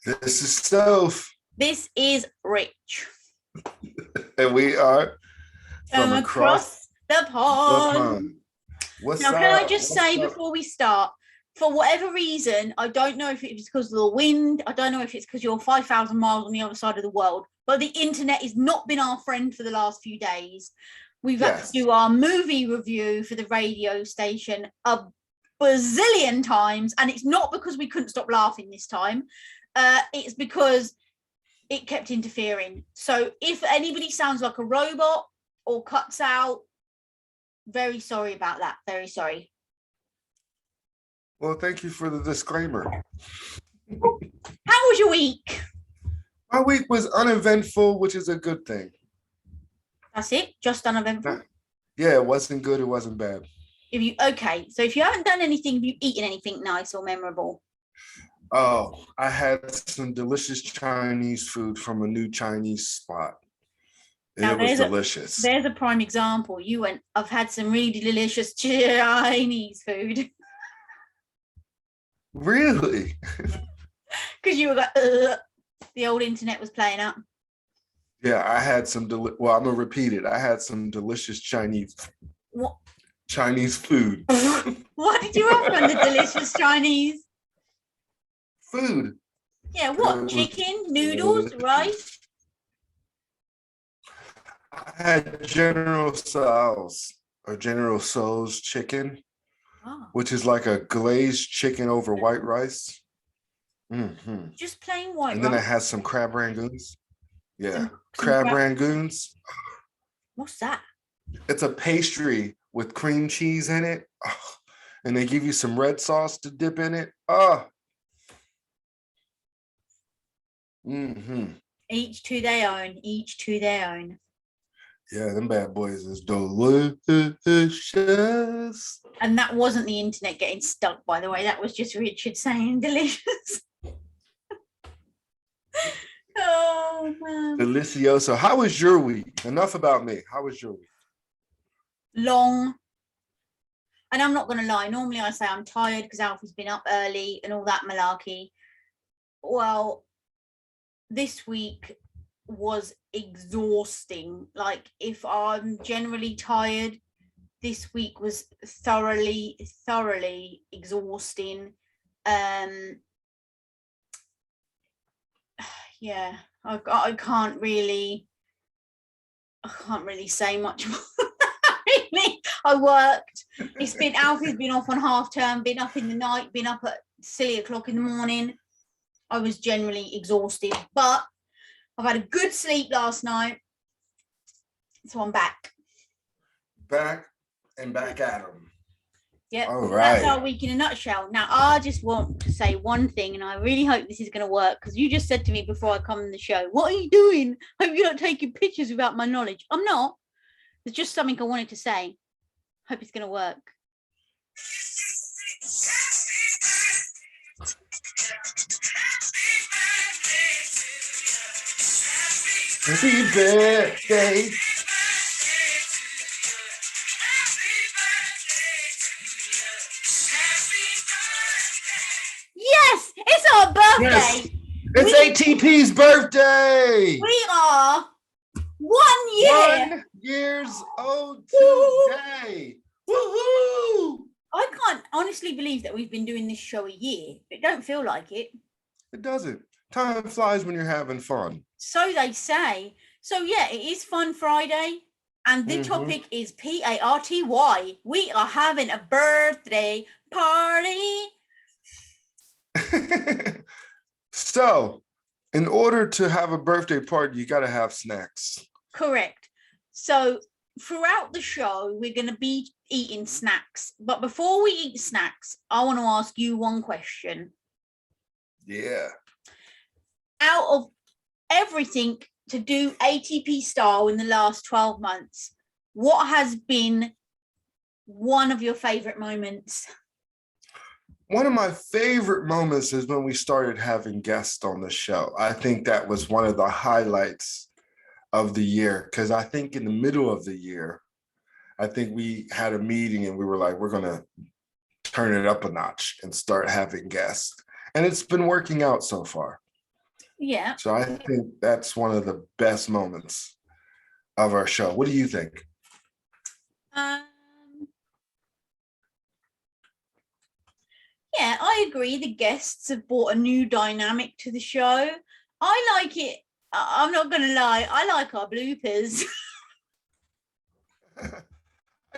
This is Soph, This is Rich and we are from from across across the the pond. pond. What's Now, can I up? just What's say up? before we start, for whatever reason, I don't know if it's because of the wind, I don't know if it's because you're 5,000 miles on the other side of the world, but the internet has not been our friend for the last few days. We've had to Yes. do our movie review for the radio station a bazillion times, and it's not because we couldn't stop laughing this time. It's because it kept interfering. So if anybody sounds like a robot or cuts out, very sorry about that. Very sorry. Well, thank you for the disclaimer. How was your week? My week was uneventful, which is a good thing. That's it. Just uneventful. Yeah, it wasn't good. It wasn't bad. So if you haven't done anything, have you eaten anything nice or memorable? Oh, I had some delicious Chinese food from a new Chinese spot. Now, It was delicious. There's a prime example. You went, I've had some really delicious Chinese food. Really? Because you were like, the old internet was playing up. Yeah, I had some. Well, I'm gonna repeat it. I had some delicious Chinese food. What did you have on the delicious Chinese food? Yeah, what? Chicken, noodles, rice? I had General Tso's chicken, which is like a glazed chicken over white rice. Mm-hmm. Just plain white rice. And then I had some crab rangoons. Yeah, crab rangoons. What's that? It's a pastry with cream cheese in it. Oh, and they give you some red sauce to dip in it. Oh. Mm-hmm. Each to their own. Each to their own. Yeah, them bad boys is delicious. And that wasn't the internet getting stuck, by the way. That was just Richard saying delicious. Oh, man. Delicioso. How was your week? Enough about me. How was your week? Long. And I'm not going to lie. Normally I say I'm tired because Alfie's been up early and all that malarkey. Well, this week was exhausting. Like, if I'm generally tired, this week was thoroughly exhausting. Yeah, I can't really say much more. Really, I worked. Alfie's been off on half term, been up in the night, been up at silly o'clock in the morning. I was generally exhausted, but I've had a good sleep last night, so I'm back. Back and back at them. Yep. All right. That's our week in a nutshell. Now, I just want to say one thing, and I really hope this is going to work, because you just said to me before I come on the show, what are you doing? Hope you're not taking pictures without my knowledge. I'm not. There's just something I wanted to say. Hope it's going to work. Happy birthday. Yes, it's our birthday. Yes. It's ATP's birthday. We are 1 year. 1 years old today. Woohoo! I can't honestly believe that we've been doing this show a year. It don't feel like it. It doesn't. Time flies when you're having fun. So they say. So yeah, it is Fun Friday. And the topic is PARTY. We are having a birthday party. So, in order to have a birthday party, you got to have snacks. Correct. So, throughout the show, we're going to be eating snacks. But before we eat snacks, I want to ask you one question. Yeah. Out of everything to do ATP style in the last 12 months, what has been one of your favorite moments? One of my favorite moments is when we started having guests on the show. I think that was one of the highlights of the year, because I think in the middle of the year, I think we had a meeting and we were like, we're going to turn it up a notch and start having guests. And it's been working out so far. Yeah. So I think that's one of the best moments of our show. What do you think? Um, yeah, I agree. The guests have brought a new dynamic to the show. I like it. I'm not going to lie. I like our bloopers.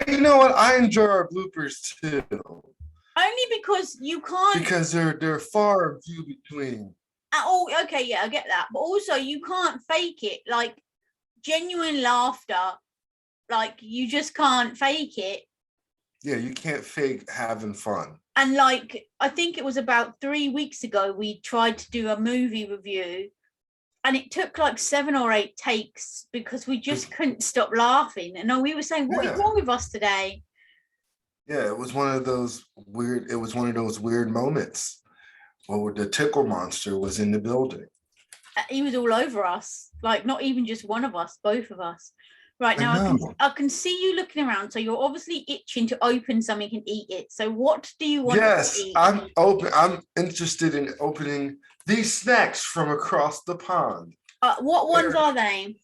You know what? I enjoy our bloopers too Only because you can't. because they're far and few between. Oh, okay, yeah, I get that. But also, you can't fake it. Like genuine laughter, like you just can't fake it. Yeah, you can't fake having fun. And like, I think it was about 3 weeks ago, we tried to do a movie review, and it took like 7 or 8 takes because we just couldn't stop laughing. And we were saying, "What is Yeah. wrong with us today?" Yeah, it was one of those weird moments where the tickle monster was in the building. He was all over us, like not even just one of us, both of us. Right I now, know. I can see you looking around, so you're obviously itching to open something and eat it. So what do you want to Yes, eat? I'm interested in opening these snacks from across the pond. What ones are they?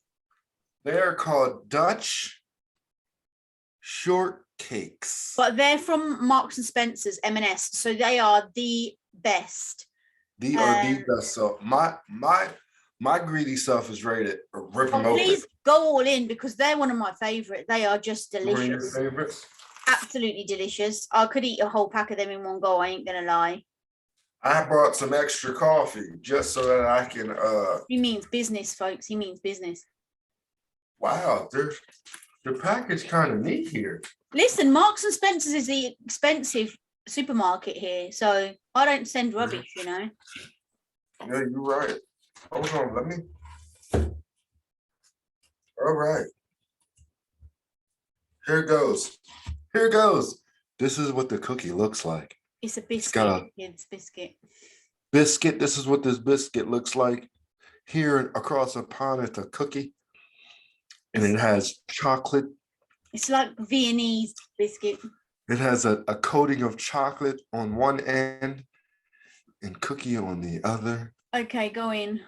They are called Dutch shortcakes. But they're from Marks and Spencer's M&S, so they are the best. They are the best. So my greedy self is ready to rip them open. Please go all in because they're one of my favorite. They are just One of your delicious. favorites? Absolutely delicious. I could eat a whole pack of them in one go. I ain't gonna lie. I brought some extra coffee just so that I can He means business, folks. He means business. wow, the package kind of neat here. Listen, Marks and Spencer's is the expensive supermarket here, so I don't send rubbish, you know. Yeah, you're right. Hold on, let me. All right. Here goes. Here goes. This is what the cookie looks like. It's a biscuit, got a kids, biscuit. Biscuit. This is what this biscuit looks like. Here across a pond, it's a cookie. And it has chocolate. It's like Viennese biscuit. It has a coating of chocolate on one end and cookie on the other. Okay, go in.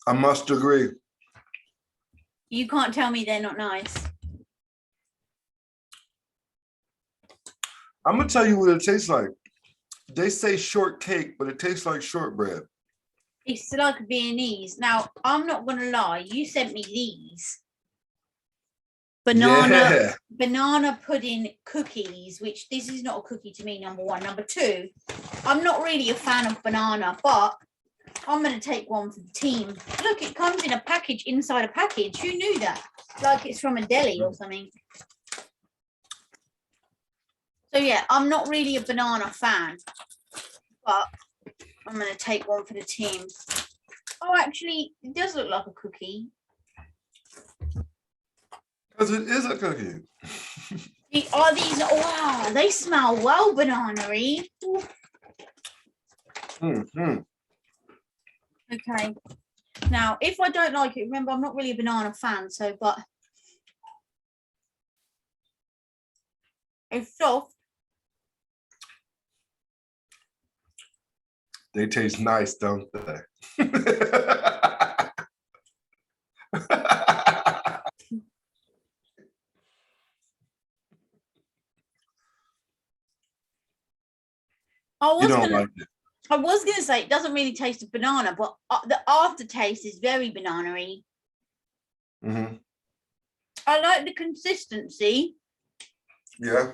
I must agree. You can't tell me they're not nice. I'm gonna tell you what it tastes like. They say shortcake, but it tastes like shortbread. It's like Viennese. Now, I'm not going to lie. You sent me these banana pudding cookies, which this is not a cookie to me, number one. Number two, I'm not really a fan of banana, but I'm going to take one for the team. Look, it comes in a package inside a package. Who knew that? Like it's from a deli or something. So yeah, I'm not really a banana fan, but I'm going to take one for the team. Oh, actually, it does look like a cookie. Because it is a cookie. Are these, wow, they smell well banana-y. Mm-hmm. Okay. Now, if I don't like it, remember, I'm not really a banana fan, so, but it's soft. They taste nice, don't they? You don't like it. I was gonna say it doesn't really taste of banana, but the aftertaste is very banana-y. Mm-hmm. I like the consistency. Yeah.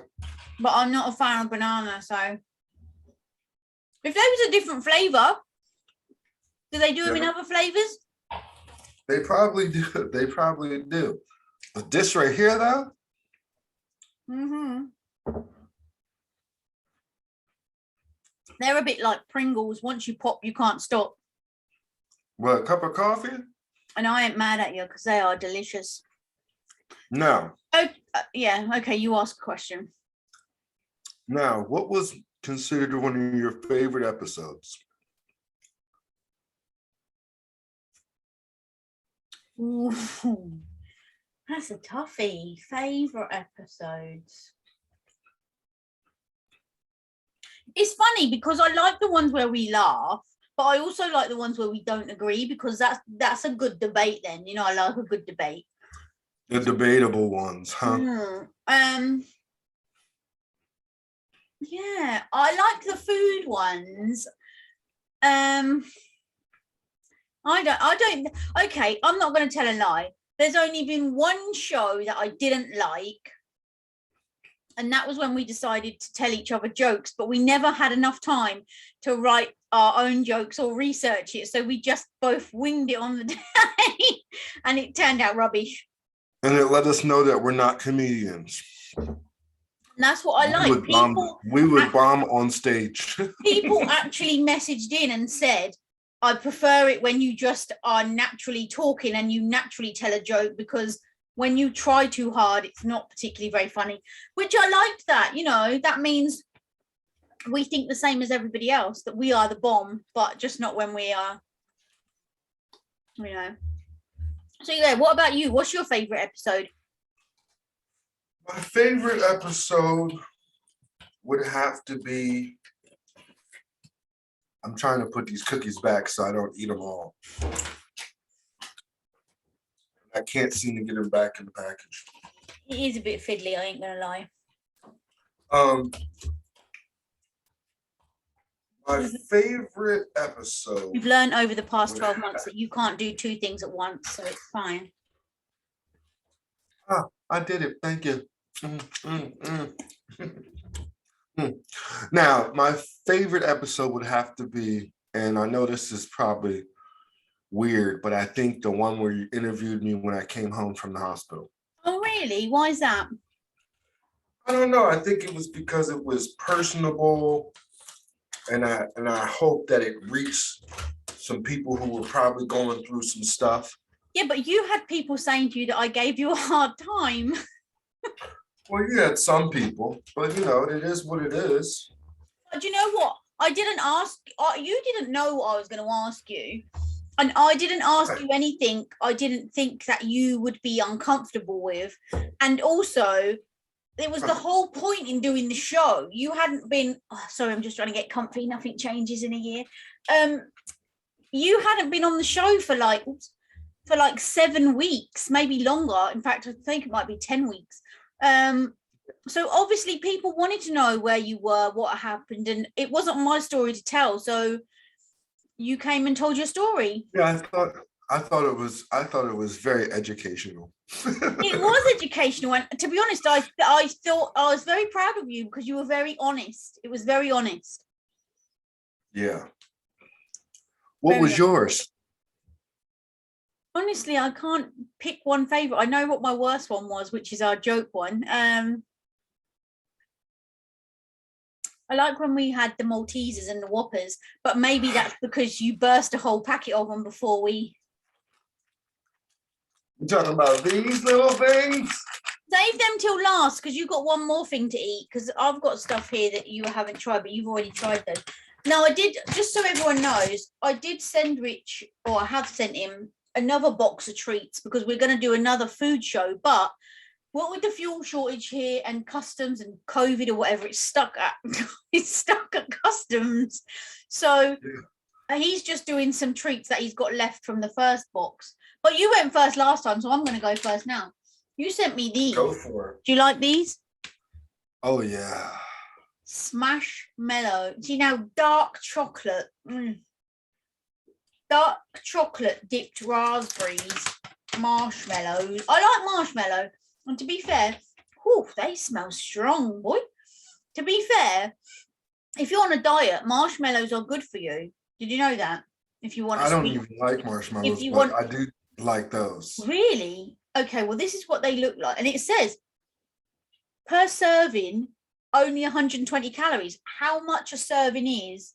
But I'm not a fan of banana, so if there was a different flavor, do they do them in other flavors? They probably do. They probably do. But this right here, though. Mm-hmm. They're a bit like Pringles. Once you pop, you can't stop. What, a cup of coffee? And I ain't mad at you because they are delicious. No. Oh, yeah. Okay, you ask a question. Now, what was considered one of your favorite episodes? Ooh, that's a toughie. Favorite episodes. It's funny because I like the ones where we laugh, but I also like the ones where we don't agree because that's a good debate. Then I like a good debate. The debatable ones, huh? Yeah, I like the food ones. I don't. Okay, I'm not going to tell a lie. There's only been one show that I didn't like, and that was when we decided to tell each other jokes, but we never had enough time to write our own jokes or research it. So we just both winged it on the day, and it turned out rubbish. And it let us know that we're not comedians. And that's what I like. We would bomb on stage. People actually messaged in and said, I prefer it when you just are naturally talking and you naturally tell a joke, because when you try too hard, it's not particularly very funny, which I liked that. That means we think the same as everybody else, that we are the bomb, but just not when we are, So yeah, what about you? What's your favorite episode? My favorite episode would have to be, I'm trying to put these cookies back so I don't eat them all. I can't seem to get them back in the package. It is a bit fiddly, I ain't gonna lie. My favorite episode. We've learned over the past 12 months that you can't do two things at once, so it's fine. I did it. Thank you. Now, my favorite episode would have to be, and I know this is probably weird, but I think the one where you interviewed me when I came home from the hospital. Oh, really? Why is that? I don't know. I think it was because it was personable, and I hope that it reached some people who were probably going through some stuff. Yeah, but you had people saying to you that I gave you a hard time. Well, you had some people, but it is what it is. But you know what? I didn't ask. You didn't know what I was going to ask you, and I didn't ask you anything I didn't think that you would be uncomfortable with. And also, it was the whole point in doing the show. You hadn't been. Oh, sorry, I'm just trying to get comfy. Nothing changes in a year. You hadn't been on the show for like 7 weeks, maybe longer. In fact, I think it might be 10 weeks. So obviously people wanted to know where you were, what happened, and it wasn't my story to tell. So you came and told your story. Yeah, I thought it was very educational. It was educational, and to be honest, I thought I was very proud of you because you were very honest. It was very honest. Yeah. What was yours? Honestly, I can't pick one favorite. I know what my worst one was, which is our joke one. I like when we had the Maltesers and the Whoppers, but maybe that's because you burst a whole packet of them before we. You're talking about these little things? Save them till last, because you've got one more thing to eat, because I've got stuff here that you haven't tried, but you've already tried them. Now, I did, just so everyone knows, I did send Rich, or I have sent him, another box of treats, because we're going to do another food show, but what with the fuel shortage here and customs and COVID or whatever, it's stuck at customs. So he's just doing some treats that he's got left from the first box. But you went first last time, so I'm going to go first now. You sent me these. Go for it. Do you like these? Oh, yeah. Smashmallow. See, now dark chocolate. Dark chocolate dipped raspberries, marshmallows. I like marshmallow. And to be fair, they smell strong, boy. To be fair, if you're on a diet, marshmallows are good for you. Did you know that? If you want, I don't even like marshmallows, but I do like those. Really? Okay. Well, this is what they look like, and it says per serving only 120 calories. How much a serving is?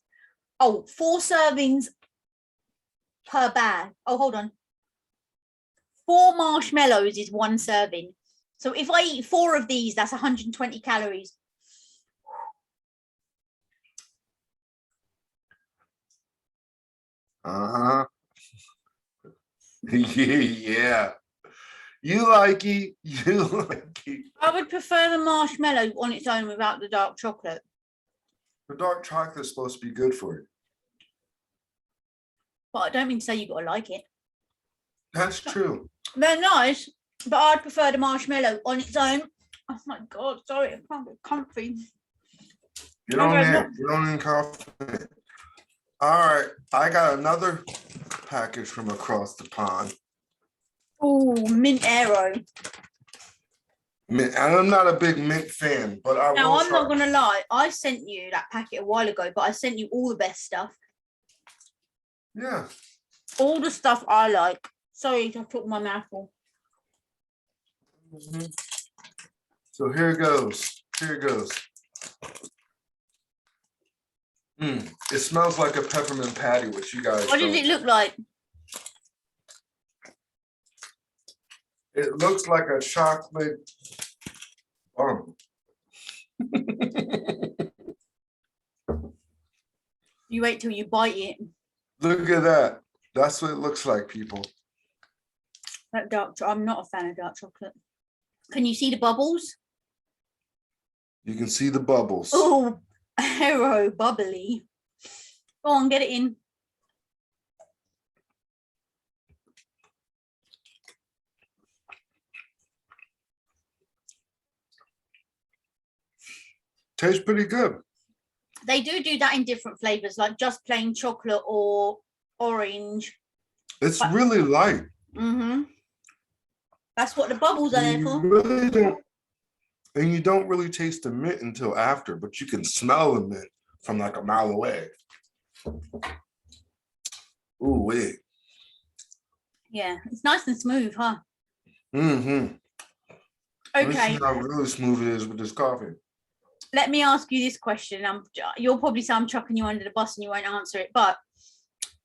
Oh, 4 servings per bag. Oh, hold on. 4 marshmallows is 1 serving. So if I eat 4 of these, that's 120 calories. Uh-huh. Yeah. You like it. You like it. I would prefer the marshmallow on its own without the dark chocolate. The dark chocolate is supposed to be good for you. But I don't mean to say you gotta like it. That's true. They're nice, but I'd prefer the marshmallow on its own. Oh my god, sorry, I can't get comfy. Get on Okay, there. look. Get on in coffee. All right. I got another package from across the pond. Oh, mint arrow. Mint, and I'm not a big mint fan, but I Now will I'm try. not gonna lie, I sent you that packet a while ago, but I sent you all the best stuff. Yeah. All the stuff I like. Sorry, I took my mouth full. Mhm. So here it goes. Here it goes. It smells like a peppermint patty, which you guys What does don't. it look like? It looks like a chocolate bun. You wait till you bite it. Look at that. That's what it looks like, people. That I'm not a fan of dark chocolate. Can you see the bubbles? You can see the bubbles. Oh, arrow bubbly. Go on, get it in. Tastes pretty good. They do that in different flavors, like just plain chocolate or orange. It's really light. Mm-hmm. That's what the bubbles are there You for. really don't, and you don't really taste the mint until after, but you can smell the mint from like a mile away. Ooh, wait. Yeah, it's nice and smooth, huh? Mm-hmm. Let me Okay, see how really smooth it is with this coffee. let me ask you this question. You'll probably say I'm chucking you under the bus and you won't answer it, but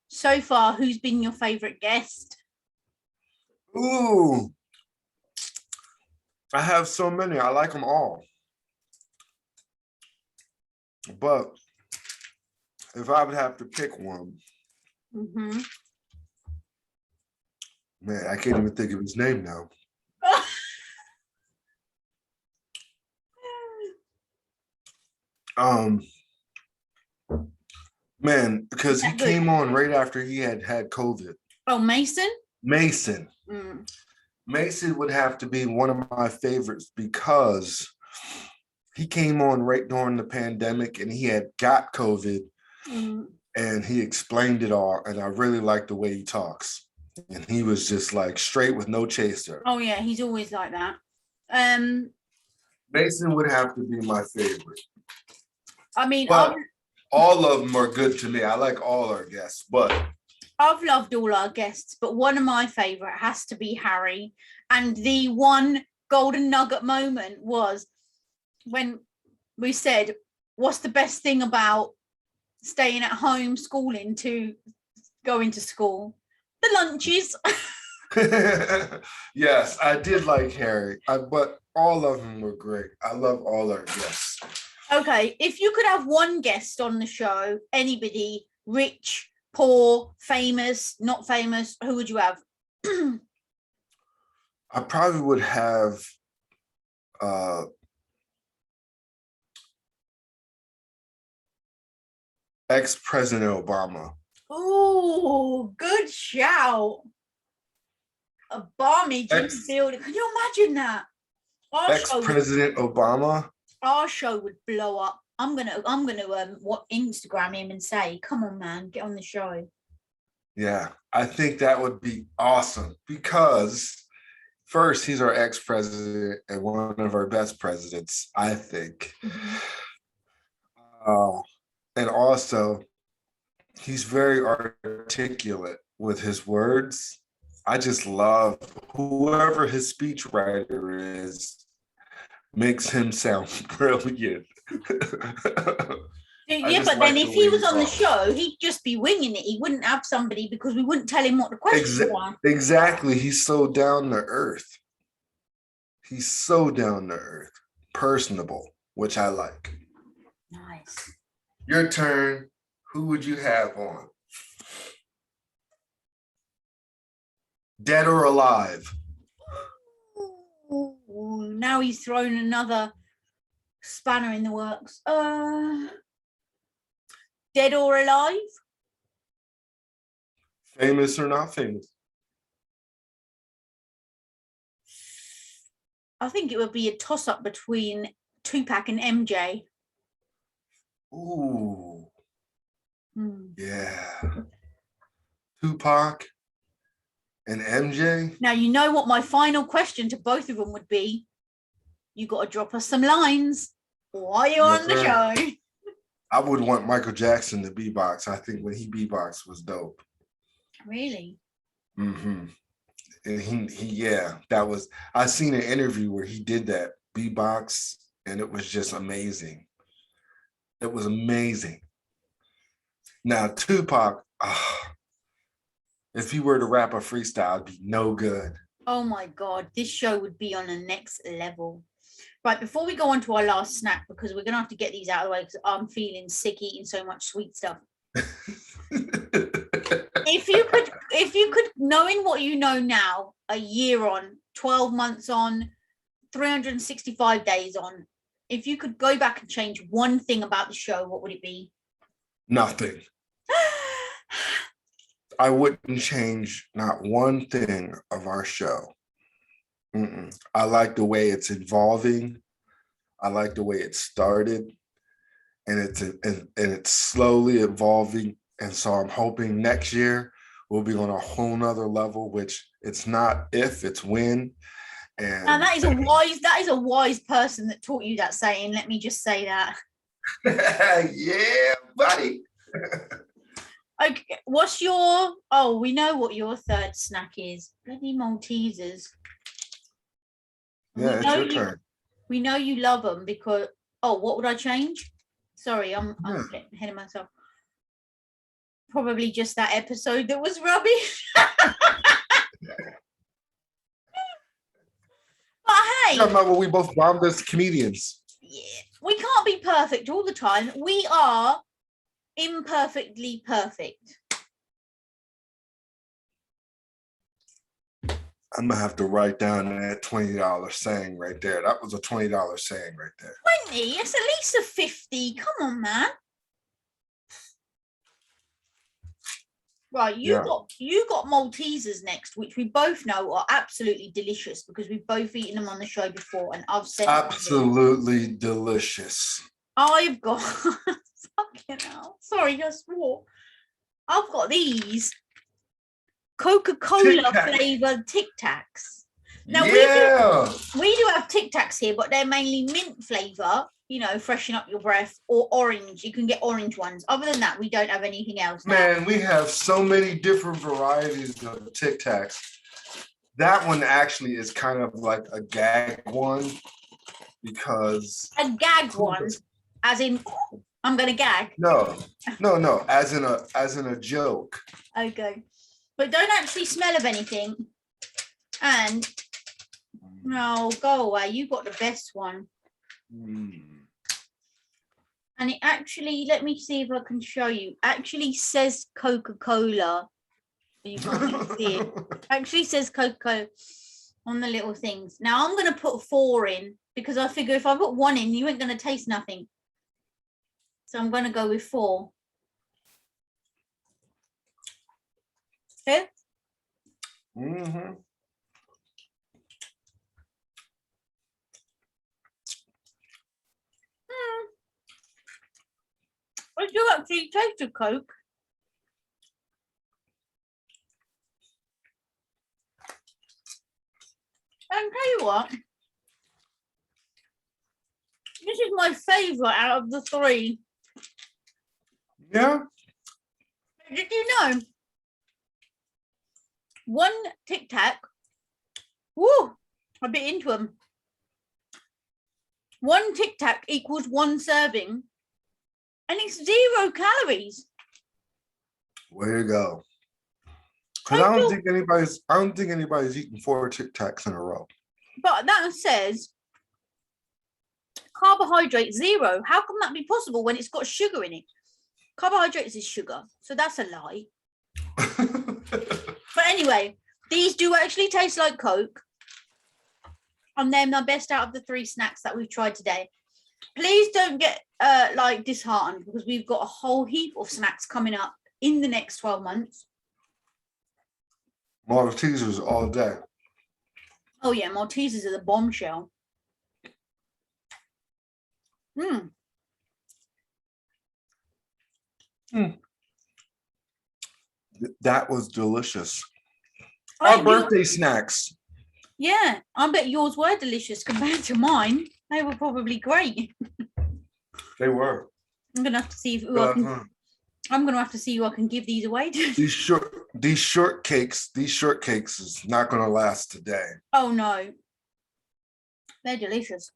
so far, who's been your favorite guest? Ooh. I have so many. I like them all. But if I would have to pick one, Mm-hmm. man, I can't even think of his name now. Man, because he came on right after he had COVID. Oh, Mason? Mason. Mm. Mason would have to be one of my favorites because he came on right during the pandemic and he had got COVID and he explained it all. And I really like the way he talks. And he was just like straight with no chaser. Oh, yeah, he's always like that. Mason would have to be my favorite. I mean, but all of them are good to me. I like all our guests, but I've loved all our guests, but one of my favorite has to be Harry. And the one golden nugget moment was when we said, what's the best thing about staying at home schooling to going to school? The lunches. Yes, I did like Harry, but all of them were great. I love all our guests. Okay, if you could have one guest on the show, anybody, rich, poor, famous, not famous, who would you have? I probably would have ex-President Obama. Oh, good shout. A balmy Jimmy Fielder. Can you imagine that? Ex-President Obama. Our show would blow up. I'm gonna what Instagram him and say, come on, man, get on the show. Yeah, I think that would be awesome because first, he's our ex-president and one of our best presidents, I think. And also, he's very articulate with his words. I just love whoever his speechwriter is, makes him sound brilliant. Yeah, but then if he was on the show, he'd just be winging it. He wouldn't have somebody because we wouldn't tell him what the questions were. Exactly. He's so down to earth. He's so down to earth, personable, which I like. Nice. Your turn. Who would you have on? Dead or alive? Ooh, now he's thrown another spanner in the works. Dead or alive? Famous or not famous? I think it would be a toss-up between Tupac and MJ. Ooh. Yeah. Tupac and MJ. Now, you know what my final question to both of them would be. You got to drop us some lines while you're on the show. I would want Michael Jackson to beatbox. I think when he beatboxed was dope. Really? Mm-hmm. And that was, I seen an interview where he did that beatbox and it was just amazing. It was amazing. Now, Tupac, if he were to rap a freestyle, it'd be no good. Oh my God, this show would be on the next level. Right, before we go on to our last snack, because we're going to have to get these out of the way because I'm feeling sick eating so much sweet stuff. If you could, knowing what you know now, a year on, 12 months on, 365 days on, if you could go back and change one thing about the show, what would it be? Nothing. I wouldn't change not one thing of our show. I like the way it's evolving. I like the way it started, and it's slowly evolving. And so I'm hoping next year we'll be on a whole nother level, which it's not if, it's when. And that is a wise person that taught you that saying. Let me just say that. Yeah, buddy. Okay, we know what your third snack is. Bloody Maltesers. Yeah, it's your turn. We know you love them because, what would I change? Sorry, I'm getting ahead of myself. Probably just that episode that was rubbish. But hey, I remember we both bombed as comedians. Yeah, we can't be perfect all the time. We are imperfectly perfect. I'm gonna have to write down that $20 saying right there. That was a $20 saying right there. 20? It's at least a 50. Come on, man. Right, you got Maltesers next, which we both know are absolutely delicious because we've both eaten them on the show before, and I've said absolutely delicious. I've got fucking hell. Sorry, I swore. I've got these Coca-Cola flavored Tic Tacs. Now we do have Tic Tacs here, but they're mainly mint flavor. You know, freshen up your breath, or orange. You can get orange ones. Other than that, we don't have anything else. Man, we have so many different varieties of Tic Tacs. That one actually is kind of like a gag one because a gag one, as in I'm gonna gag. No, as in a joke. Okay, but don't actually smell of anything. And no, go away. You got the best one. And it actually, let me see if I can show you, actually says Coca-Cola. You can't see it. Actually says Coca-Cola on the little things. Now I'm going to put 4 in because I figure if I put 1 in, you ain't going to taste nothing. So I'm going to go with 4. Okay? I do actually taste a Coke. And tell you what, this is my favourite out of the 3. Yeah. Did you know? 1 Tic Tac, I bit into them. 1 Tic Tac equals 1 serving. And it's 0 calories. Way to go. Because I don't think anybody's eating 4 Tic Tacs in a row. But that says carbohydrate 0. How can that be possible when it's got sugar in it? Carbohydrates is sugar, so that's a lie. But anyway, these do actually taste like Coke. And they're my best out of the 3 snacks that we've tried today. please don't get like disheartened, because we've got a whole heap of snacks coming up in the next 12 months. Maltesers all day. Oh yeah, Maltesers are the bombshell. That was delicious. I Our bet birthday snacks. Yeah, I bet yours were delicious compared to mine. They were probably great. They were. I'm gonna have to see who I can. I'm gonna have to see who I can give these away to. These shortcakes is not gonna last today. Oh no, they're delicious.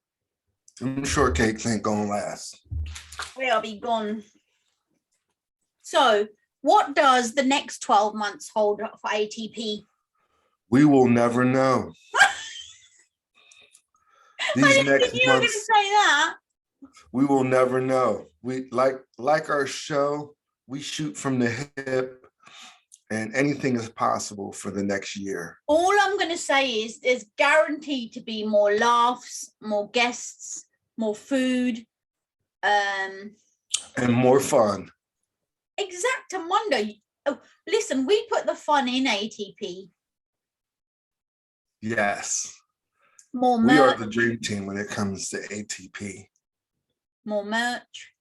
Them shortcakes ain't gonna last. They'll be gone. So, what does the next 12 months hold for ATP? We will never know. I didn't think you were gonna say that. We will never know. We like our show, we shoot from the hip, and anything is possible for the next year. All I'm going to say is there's guaranteed to be more laughs, more guests, more food, and more fun. Exactamundo. Oh, listen, we put the fun in ATP. Yes. More merch. We are are the dream team when it comes to ATP. More merch.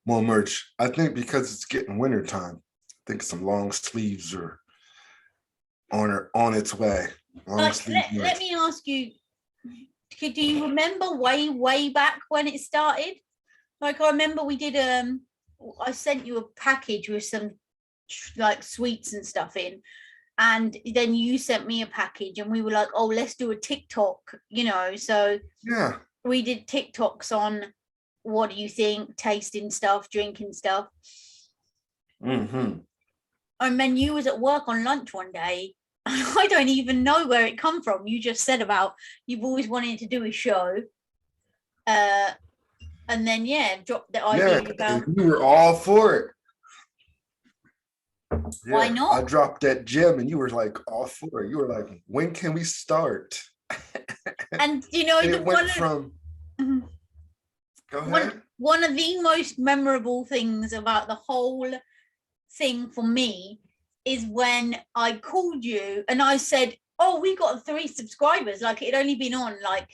More merch. I think because it's getting winter time, I think some long sleeves are on its way. Let me ask you, do you remember way back when it started? Like, I remember we did I sent you a package with some like sweets and stuff in, and then you sent me a package, and we were like, oh, let's do a TikTok, so yeah, we did TikToks on what do you think, tasting stuff, drinking stuff. Mm-hmm. And then you was at work on lunch one day. I don't even know where it come from. You just said about you've always wanted to do a show. And then, dropped the idea about... You were all for it. Yeah, why not? I dropped that gem and you were like all for it. You were like, when can we start? And, it went from... Go ahead. One of the most memorable things about the whole thing for me is when I called you and I said, oh, we got 3 subscribers. Like, it had only been on like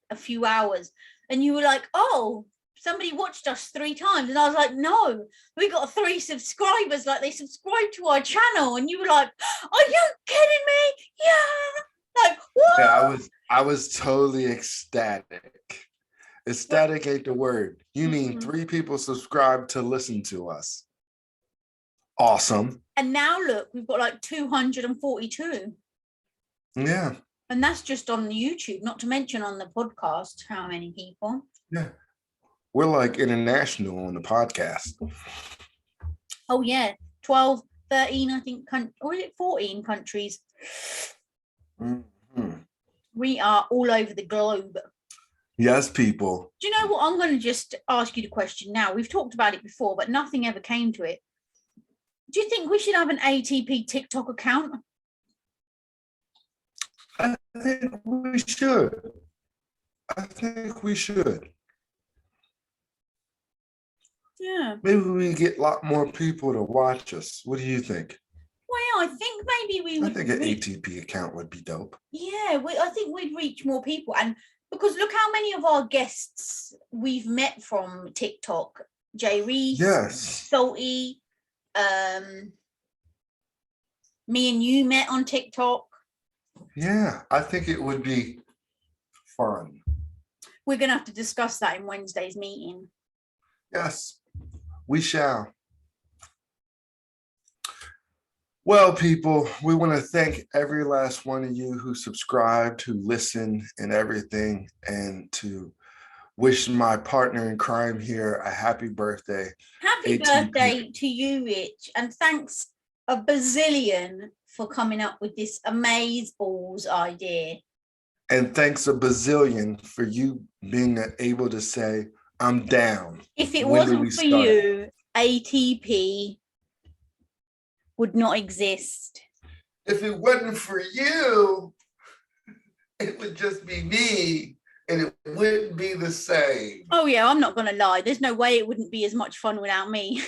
a few hours. And you were like, oh, somebody watched us 3 times. And I was like, no, we got 3 subscribers. Like, they subscribed to our channel. And you were like, are you kidding me? Yeah. Like, what? Yeah, I was totally ecstatic. Ecstatic ain't the word. You mean 3 people subscribed to listen to us. Awesome. And now look, we've got like 242. Yeah. And that's just on the YouTube, not to mention on the podcast, how many people. Yeah. We're like international on the podcast. Oh, yeah. 12, 13, I think, or is it 14 countries? Mm-hmm. We are all over the globe. Yes, people. Do you know what? I'm going to just ask you the question now. We've talked about it before, but nothing ever came to it. Do you think we should have an ATP TikTok account? I think we should. Yeah. Maybe we get a lot more people to watch us. What do you think? Well, I think maybe we would. I think an ATP account would be dope. Yeah, I think we'd reach more people. And because look how many of our guests we've met from TikTok. Jay Reese, yes. Salty, me and you met on TikTok. Yeah, I think it would be fun. We're going to have to discuss that in Wednesday's meeting. Yes, we shall. Well, people, we want to thank every last one of you who subscribed, who listened and everything, and to wish my partner in crime here a happy birthday. Happy birthday to you, Rich. And thanks a bazillion for coming up with this amazeballs idea. And thanks a bazillion for you being able to say, I'm down. If it wasn't for you, ATP would not exist. If it wasn't for you, it would just be me and it wouldn't be the same. Oh yeah, I'm not gonna lie. There's no way it wouldn't be as much fun without me.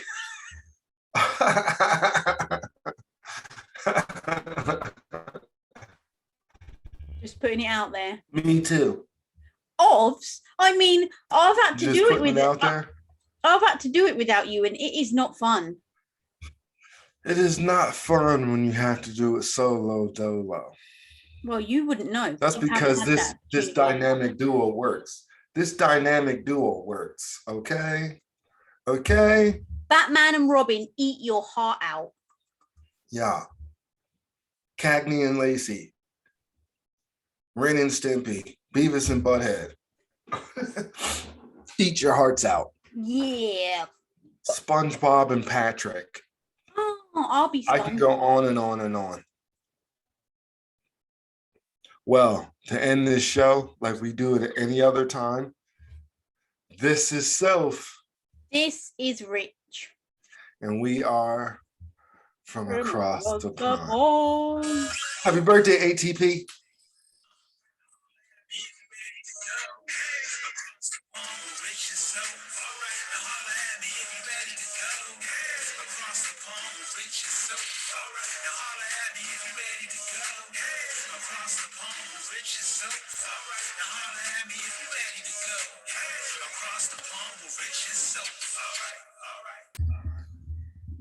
Just putting it out there. Me too. Ovs. I mean, I've had to Just do it putting with it out there. I've had to do it without you, and it is not fun. It is not fun when you have to do it solo dolo. Well, you wouldn't know. That's You haven't because had this that dynamic duo works. This dynamic duo works. Okay. Okay. Batman and Robin eat your heart out. Yeah. Cagney and Lacey. Ren and Stimpy. Beavis and Butthead. Eat your hearts out. Yeah. SpongeBob and Patrick. Oh, I'll be I fun. can go on and on and on. Well, to end this show, like we do it at any other time, this is Soph. This is Rich. And we are from across the pond. pond. Happy birthday, ATP.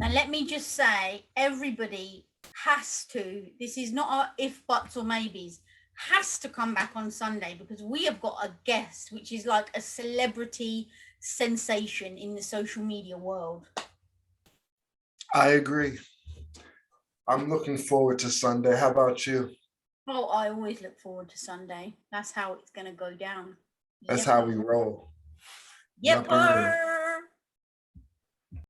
Now, let me just say, everybody has to, this is not our if, buts, or maybes, has to come back on Sunday because we have got a guest, which is like a celebrity sensation in the social media world. I agree. I'm looking forward to Sunday. How about you? Oh, I always look forward to Sunday. That's how it's going to go down. That's how we roll. Yep.